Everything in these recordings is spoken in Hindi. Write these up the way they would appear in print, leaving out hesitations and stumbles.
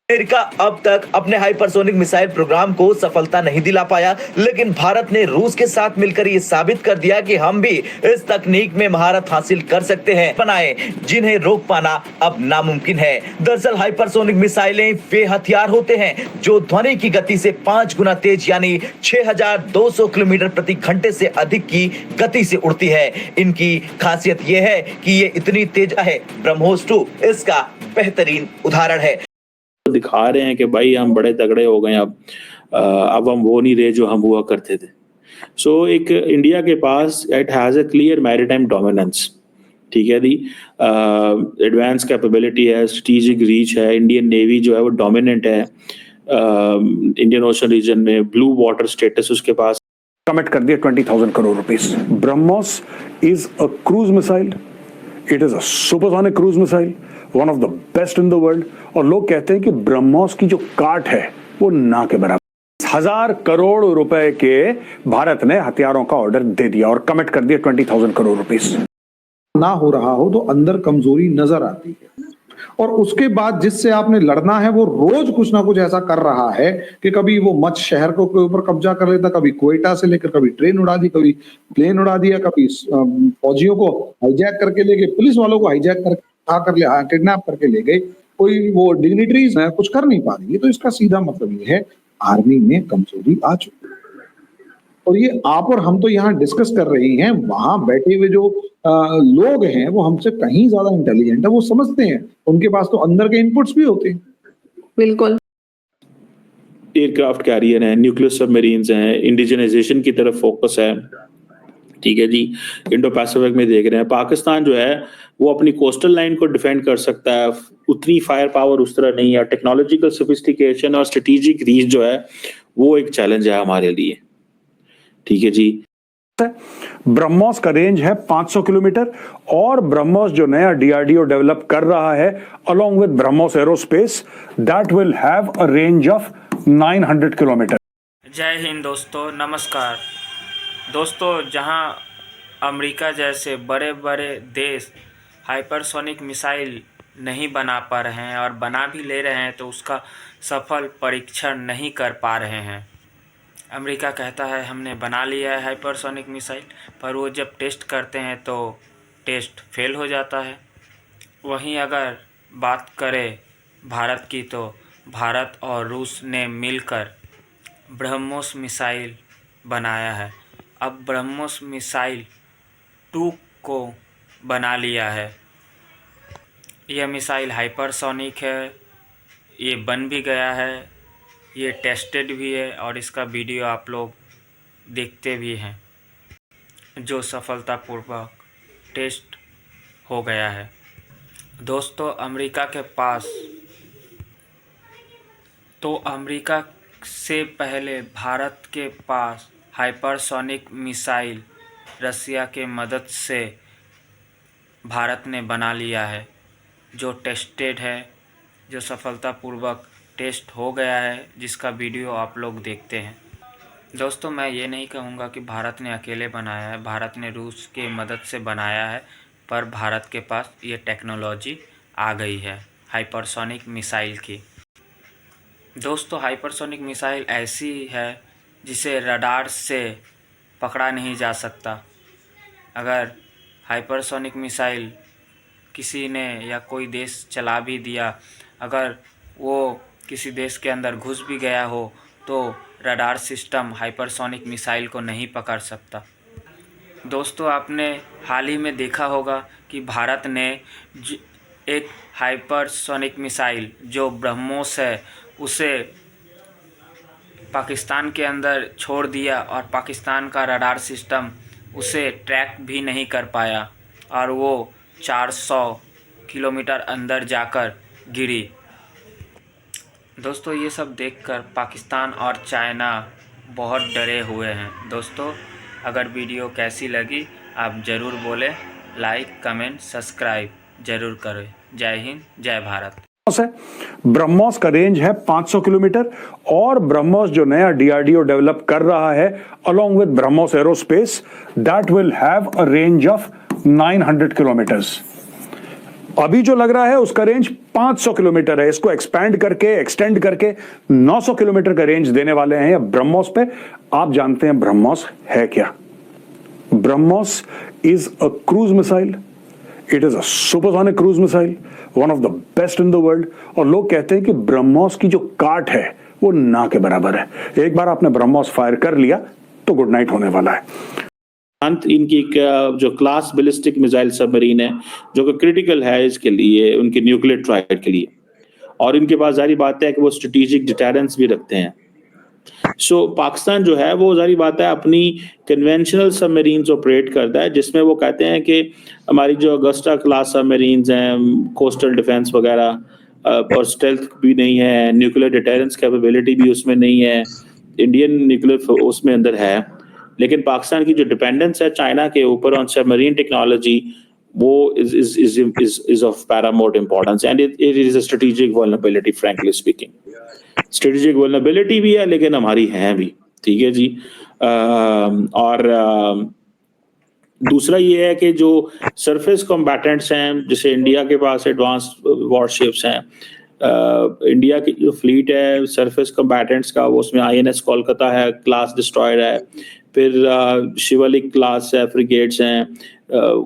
अमेरिका अब तक अपने हाइपरसोनिक मिसाइल प्रोग्राम को सफलता नहीं दिला पाया, लेकिन भारत ने रूस के साथ मिलकर ये साबित कर दिया कि हम भी इस तकनीक में महारत हासिल कर सकते हैं, बनाए जिन्हें रोक पाना अब नामुमकिन है। दरअसल हाइपरसोनिक मिसाइलें वे हथियार होते हैं जो ध्वनि की गति से 5 गुना तेज यानी 6200 किलोमीटर प्रति घंटे से अधिक की गति से उड़ती है। इनकी खासियत यह है कि ये इतनी तेज है। ब्रह्मोस 2 इसका बेहतरीन उदाहरण है। दिखा रहे हैं कि भाई हम बड़े तगड़े हो गए, अब हम वो नहीं रहे जो हम हुआ करते थे। सो एक इंडिया के पास it has a clear maritime dominance, ठीक है दी, एडवांस कैपेबिलिटी है, स्ट्रेटेजिक रीच है, इंडियन नेवी जो है वो डोमिनेंट है इंडियन ओशन रीजन में, ब्लू वाटर स्टेटस उसके पास। कमिट कर दिया 20,000 crore rupees. BrahMos is a cruise missile, it is a supersonic cruise missile, one of the best in the world. और लोग कहते हैं कि ब्रह्मोस की जो काट है वो ना के बराबर। 1000 करोड़ रुपए के भारत ने हथियारों का ऑर्डर दे दिया और कमिट कर दिया 20,000 करोड़ रुपीस। ना हो रहा हो तो अंदर कमजोरी नजर आती है, और उसके बाद जिससे आपने लड़ना है वो रोज कुछ ना कुछ ऐसा कर रहा है कि कभी वो मच शहर को के ऊपर कब्जा कर लेता, कभी कोयटा से लेकर कभी ट्रेन उड़ा दी, कभी प्लेन उड़ा दिया, कभी फौजियों को हाईजैक करके ले गए, पुलिस वालों को हाईजैक करके किडनैप करके ले गए। कोई वो डिग्निटरीज है कुछ कर नहीं पा रही है। तो इसका सीधा मतलब ये है आर्मी में कमजोरी आ चुकी है। और ये आप और हम तो यहाँ डिस्कस कर रहे हैं, वहां बैठे हुए जो लोग हैं वो हमसे कहीं ज्यादा इंटेलिजेंट है, वो समझते हैं, उनके पास तो अंदर के इनपुट्स भी होते हैं। बिल्कुल। एयरक्राफ्ट कैरियर हैं, न्यूक्लियर सबमरीन्स हैं, इंडिजनाइजेशन की तरफ फोकस है, ठीक है जी। इंडो पैसिफिक में देख रहे हैं पाकिस्तान जो है वो अपनी कोस्टल लाइन को डिफेंड कर सकता है, उतनी फायर पावर उस तरह नहीं है। टेक्नोलॉजिकल सोफिस्टिकेशन और स्ट्रेटेजिक रीच जो है वो एक चैलेंज है हमारे लिए, ठीक है जी। ब्रह्मोस का रेंज है 500 किलोमीटर और ब्रह्मोस जो नया डीआरडीओ डेवलप कर रहा है along with BrahMos aerospace, that will have a range of 900 kilometre. जय हिंद दोस्तों, नमस्कार दोस्तों। जहां अमेरिका जैसे बड़े बड़े देश हाइपरसोनिक मिसाइल नहीं बना पा रहे हैं और बना भी ले रहे हैं तो उसका सफल परीक्षण नहीं कर पा रहे हैं। अमेरिका कहता है हमने बना लिया है हाइपरसोनिक मिसाइल, पर वो जब टेस्ट करते हैं तो टेस्ट फेल हो जाता है। वहीं अगर बात करें भारत की तो भारत और रूस ने मिलकर ब्रह्मोस मिसाइल बनाया है। अब ब्रह्मोस मिसाइल 2 को बना लिया है। यह मिसाइल हाइपरसोनिक है, ये बन भी गया है, ये टेस्टेड भी है और इसका वीडियो आप लोग देखते भी हैं जो सफलतापूर्वक टेस्ट हो गया है। दोस्तों अमेरिका के पास अमेरिका से पहले भारत के पास हाइपरसोनिक मिसाइल रसिया के मदद से भारत ने बना लिया है, जो टेस्टेड है, जो सफलतापूर्वक टेस्ट हो गया है, जिसका वीडियो आप लोग देखते हैं। दोस्तों मैं ये नहीं कहूँगा कि भारत ने अकेले बनाया है, भारत ने रूस के मदद से बनाया है, पर भारत के पास ये टेक्नोलॉजी आ गई है हाइपरसोनिक मिसाइल की। दोस्तों हाइपरसोनिक मिसाइल ऐसी है जिसे रडार से पकड़ा नहीं जा सकता। अगर हाइपरसोनिक मिसाइल किसी ने या कोई देश चला भी दिया, अगर वो किसी देश के अंदर घुस भी गया हो तो रडार सिस्टम हाइपरसोनिक मिसाइल को नहीं पकड़ सकता। दोस्तों आपने हाल ही में देखा होगा कि भारत ने एक हाइपरसोनिक मिसाइल जो ब्रह्मोस है उसे पाकिस्तान के अंदर छोड़ दिया और पाकिस्तान का रडार सिस्टम उसे ट्रैक भी नहीं कर पाया और वो 400 किलोमीटर अंदर जाकर गिरी। दोस्तों ये सब देखकर पाकिस्तान और चाइना बहुत डरे हुए हैं। दोस्तों अगर वीडियो कैसी लगी आप ज़रूर बोलें, लाइक कमेंट सब्सक्राइब ज़रूर करें। जय हिंद, जय भारत। ब्रह्मोस का रेंज है 500 किलोमीटर और ब्रह्मोस जो नया डीआरडीओ डेवलप कर रहा है along with BrahMos aerospace, that will have a range of 900 kilometres. अभी जो लग रहा है उसका रेंज 500 किलोमीटर है, इसको एक्सपेंड करके एक्सटेंड करके 900 किलोमीटर का रेंज देने वाले हैं ब्रह्मोस पे। आप जानते हैं ब्रह्मोस है क्या? BrahMos is a cruise missile, it is a supersonic cruise missile, one of the best in the world. और लोग कहते हैं कि ब्रह्मोस की जो काट है वो ना के बराबर है। एक बार आपने ब्रह्मोस फायर कर लिया तो गुड नाइट होने वाला है। इनकी जो क्लास बैलिस्टिक मिसाइल सबमरीन है जो कि क्रिटिकल है इसके लिए, उनके न्यूक्लियर ट्राइड के लिए, और इनके पास जारी बात है कि वो स्ट्रेटेजिक डिटेरेंस भी रखते हैं। सो पाकिस्तान जो है वो जारी बात है अपनी कन्वेंशनल सबमरीन्स ऑपरेट करता है, जिसमें वो कहते हैं कि हमारी जो अगस्टा क्लास सबमरीन्स हैं, कोस्टल डिफेंस वगैरह, और स्टेल्थ भी नहीं है, न्यूक्लियर डिटेरेंस कैपेबिलिटी भी उसमें नहीं है, इंडियन न्यूक्लियर उसमें अंदर है, लेकिन पाकिस्तान की जो डिपेंडेंस है चाइना के ऊपर ऑन सबमरीन टेक्नोलॉजी वो is of paramount importance and it is a strategic vulnerability frankly speaking. Strategic vulnerability भी है लेकिन हमारी है भी, ठीक है जी। और दूसरा ये है कि जो सरफेस कॉम्बैटेंट्स हैं, जैसे इंडिया के पास एडवांस वॉरशिप्स हैं, इंडिया की जो फ्लीट है सरफेस कॉम्बैटेंट्स का, वो उसमें INS कोलकाता है, क्लास डिस्ट्रॉयर है, फिर शिवालिक क्लास है, फ्रिगेट्स हैं,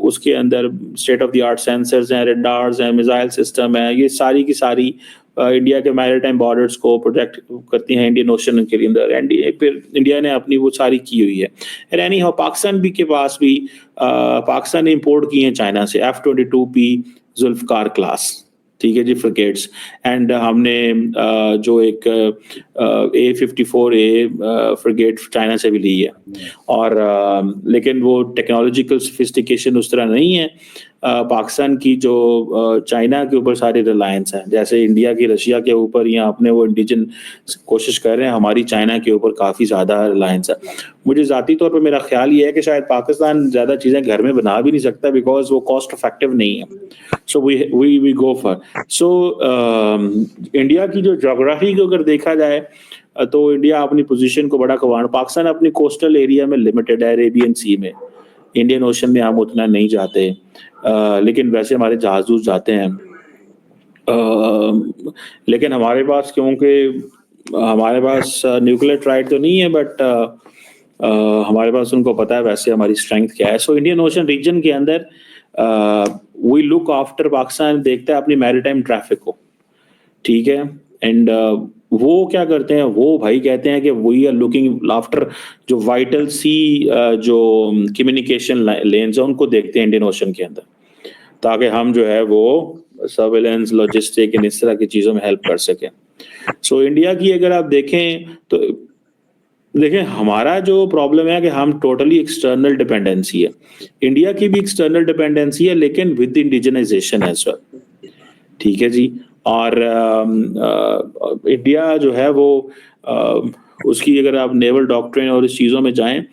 उसके अंदर state of the art sensors हैं, रेडार्स हैं, मिसाइल सिस्टम है, ये सारी की सारी इंडिया के मैरीटाइम बॉर्डर्स को प्रोटेक्ट करती हैं इंडियन ओशन के अंदर। एंड फिर इंडिया ने अपनी वो सारी की हुई है। एंड एनी हाउ पाकिस्तान भी के पास भी पाकिस्तान ने इंपोर्ट किए हैं चाइना से F-22P जुल्फकार क्लास, ठीक है जी, फ्रिगेट्स। एंड हमने जो एक A-54A फ्रिगेट चाइना से भी ली है, और लेकिन वो टेक्नोलॉजिकल सोफिस्टिकेशन उस तरह नहीं है। पाकिस्तान की जो चाइना के ऊपर सारी रिलायंस है, जैसे इंडिया की रशिया के ऊपर या अपने वो इंडिजन कोशिश कर रहे हैं, हमारी चाइना के ऊपर काफ़ी ज़्यादा रिलायंस है। मुझे ज़ाती तौर पर मेरा ख्याल ये है कि शायद पाकिस्तान ज़्यादा चीज़ें घर में बना भी नहीं सकता बिकॉज वो कॉस्ट इफेक्टिव नहीं है। So we go for India की जो जोग्राफी को अगर देखा जाए तो इंडिया अपनी पोजीशन को बड़ा कमांड, पाकिस्तान अपनी कोस्टल एरिया में लिमिटेड है, अरेबियन सी में, इंडियन ओशन में हम उतना नहीं जाते, लेकिन वैसे हमारे जहाज जाते हैं। लेकिन हमारे पास, क्योंकि हमारे पास न्यूक्लियर ट्राइड तो नहीं है, बट हमारे पास उनको पता है वैसे हमारी स्ट्रेंथ क्या है। सो इंडियन ओशन रीजन के अंदर वी लुक आफ्टर, पाकिस्तान देखता है अपनी मैरीटाइम ट्रैफिक को, ठीक है। एंड वो क्या करते हैं, वो भाई कहते हैं कि वी आर लुकिंग आफ्टर जो वाइटल सी जो कम्युनिकेशन लेन्स है उनको देखते हैं इंडियन ओशन के अंदर, ताकि हम जो है वो सर्वेलेंस, लॉजिस्टिक इन इस तरह की चीज़ों में हेल्प कर सकें। सो इंडिया की अगर आप देखें तो देखें, हमारा जो प्रॉब्लम है कि हम टोटली एक्सटर्नल डिपेंडेंसी है। इंडिया की भी एक्सटर्नल डिपेंडेंसी है लेकिन विद इंडिजनाइजेशन एज वेल, ठीक है जी। और इंडिया जो है वो उसकी अगर आप नेवल डॉक्ट्रिन और इस चीज़ों में जाएं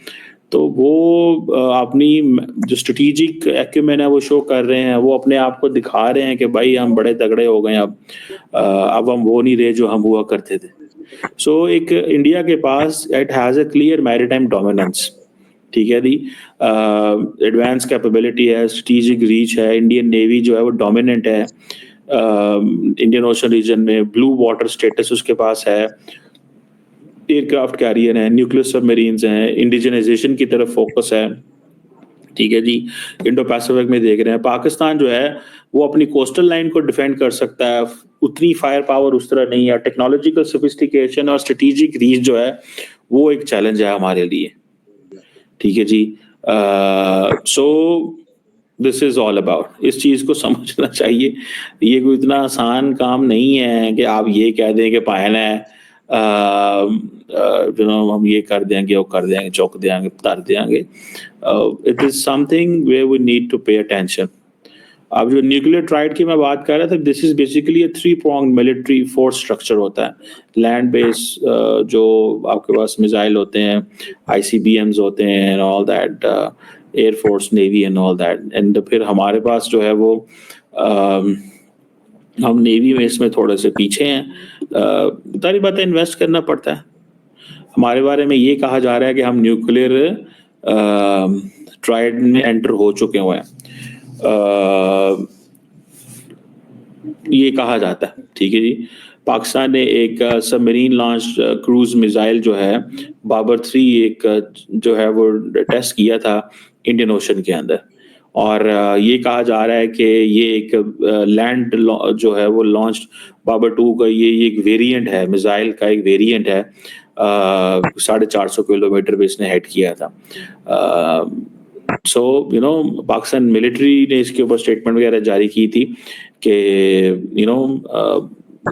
तो वो अपनी जो स्ट्रेटेजिक एक्यूमेन है वो शो कर रहे हैं, वो अपने आप को दिखा रहे हैं कि भाई हम बड़े तगड़े हो गए, अब हम वो नहीं रहे जो हम हुआ करते थे। सो एक इंडिया के पास it has a clear maritime dominance, ठीक है जी, एडवांस कैपेबिलिटी है, स्ट्रेटेजिक रीच है, इंडियन नेवी जो है वो डोमिनेंट है इंडियन ओशन रीजन में, ब्लू वाटर स्टेटस उसके पास है, एयरक्राफ्ट कैरियर है, न्यूक्लियर सबमरीन्स हैं, इंडिजनाइजेशन की तरफ फोकस है, ठीक है जी। इंडो पैसिफिक में देख रहे हैं पाकिस्तान जो है वो अपनी कोस्टल लाइन को डिफेंड कर सकता है, उतनी फायर पावर उस तरह नहीं है, टेक्नोलॉजिकल सोफिस्टिकेशन और स्ट्रेटेजिक रीच जो है वो एक चैलेंज है हमारे लिए, ठीक है जी। So this is all about, इस चीज को समझना चाहिए। ये कोई इतना आसान काम नहीं है कि आप ये कह दें कि पायन है हम ये कर देंगे, वो कर देंगे, चौक देंगे, तार देंगे। It is something where we need to pay attention. अब जो न्यूक्लियर ट्राइड की मैं बात कर रहा था, this is basically a 3-pronged military force structure होता है। लैंड बेस जो आपके पास मिसाइल होते हैं, ICBMs होते हैं and all that, air force, navy and all that. And फिर हमारे पास जो है वो हम नेवी में इसमें थोड़े से पीछे हैं, सारी बातें इन्वेस्ट करना पड़ता है। हमारे बारे में ये कहा जा रहा है कि हम न्यूक्लियर ट्राइड में एंटर हो चुके हुए हैं, ये कहा जाता है, ठीक है जी। पाकिस्तान ने एक सबमरीन लॉन्च क्रूज मिसाइल जो है बाबर 3 एक जो है वो टेस्ट किया था इंडियन ओशन के अंदर, और ये कहा जा रहा है कि ये एक लैंड जो है वो लॉन्च बाबर 2 का ये एक वेरिएंट है, मिसाइल का एक वेरिएंट है। 450 किलोमीटर पे इसने हेड किया था। सो पाकिस्तान मिलिट्री ने इसके ऊपर स्टेटमेंट वगैरह जारी की थी कि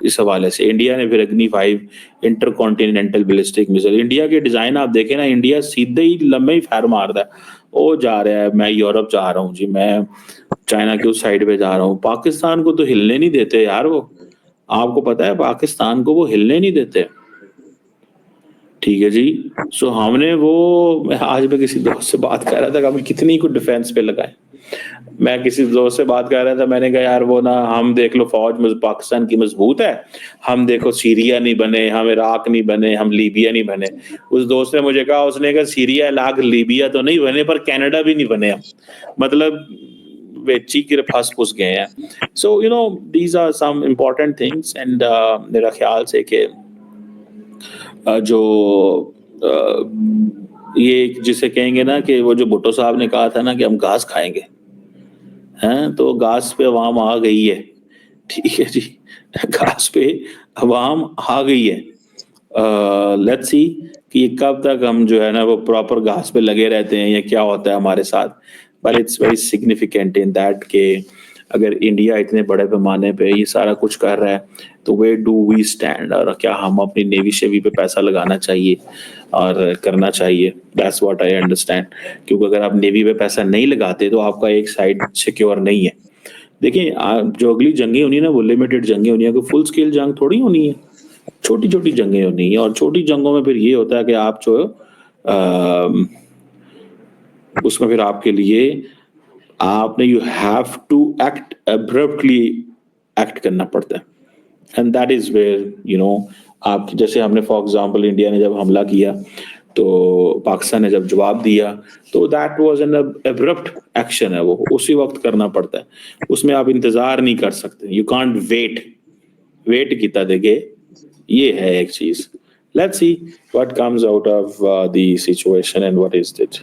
इस हवाले से इंडिया ने फिर अग्नि 5 इंटरकॉन्टिनेंटल बैलिस्टिक मिसाइल, इंडिया के डिजाइन आप देखें ना, इंडिया सीधे ही लंबे ही फायर मारता है, वो जा रहा है मैं यूरोप जा रहा हूँ जी, मैं चाइना के उस साइड पे जा रहा हूँ। पाकिस्तान को तो हिलने नहीं देते यार वो, आपको पता है पाकिस्तान को वो हिलने नहीं देते, ठीक है जी। सो हमने वो, आज मैं किसी दोस्त से बात कर रहा था कि हम कितनी को डिफेंस पे लगाए, मैं किसी दोस्त से बात कर रहा था, मैंने कहा यार वो ना, हम देख लो फौज पाकिस्तान की मजबूत है, हम देखो सीरिया नहीं बने, हम इराक नहीं बने, हम लीबिया नहीं बने। उस दोस्त ने मुझे कहा, उसने कहा सीरिया इराक लीबिया तो नहीं बने पर कनाडा भी नहीं बने हम, मतलब वेची के फंस फुस गए हैं। So these are some important things, and मेरा ख्याल से कि जो ये जिसे कहेंगे ना कि वो जो भुट्टो साहब ने कहा था ना कि हम घास खाएंगे, हैं, तो घास पे अवाम आ गई है, ठीक है जी, घास पे अवाम आ गई है। लेट्स सी कि कब तक हम जो है ना वो प्रॉपर घास पे लगे रहते हैं या क्या होता है हमारे साथ। But it's very significant in that के अगर इंडिया इतने बड़े पैमाने पे ये सारा कुछ कर रहा है तो वे डू वी स्टैंड, और क्या हम अपनी नेवी शेवी पे पैसा लगाना चाहिए और करना चाहिए। दैट्स व्हाट आई अंडरस्टैंड, क्योंकि अगर आप नेवी पे पैसा नहीं लगाते तो आपका एक साइड सिक्योर नहीं है। देखिए जो अगली जंगें होनी है ना वो लिमिटेड जंगें होनी है, कोई फुल स्केल जंग थोड़ी होनी है, छोटी छोटी जंगें होनी है। और छोटी जंगों में फिर ये होता है कि आप जो उसमें फिर आपके लिए आपने you have to act abruptly act करना पड़ता है, एंड दैट इज वेयर आप, जैसे हमने फॉर एग्जांपल इंडिया ने जब हमला किया तो पाकिस्तान ने जब जवाब दिया तो that was an abrupt action है, वो उसी वक्त करना पड़ता है, उसमें आप इंतजार नहीं कर सकते, यू कांट वेट किता देगे, ये है एक चीज। Let's see what comes out of the situation and what is it.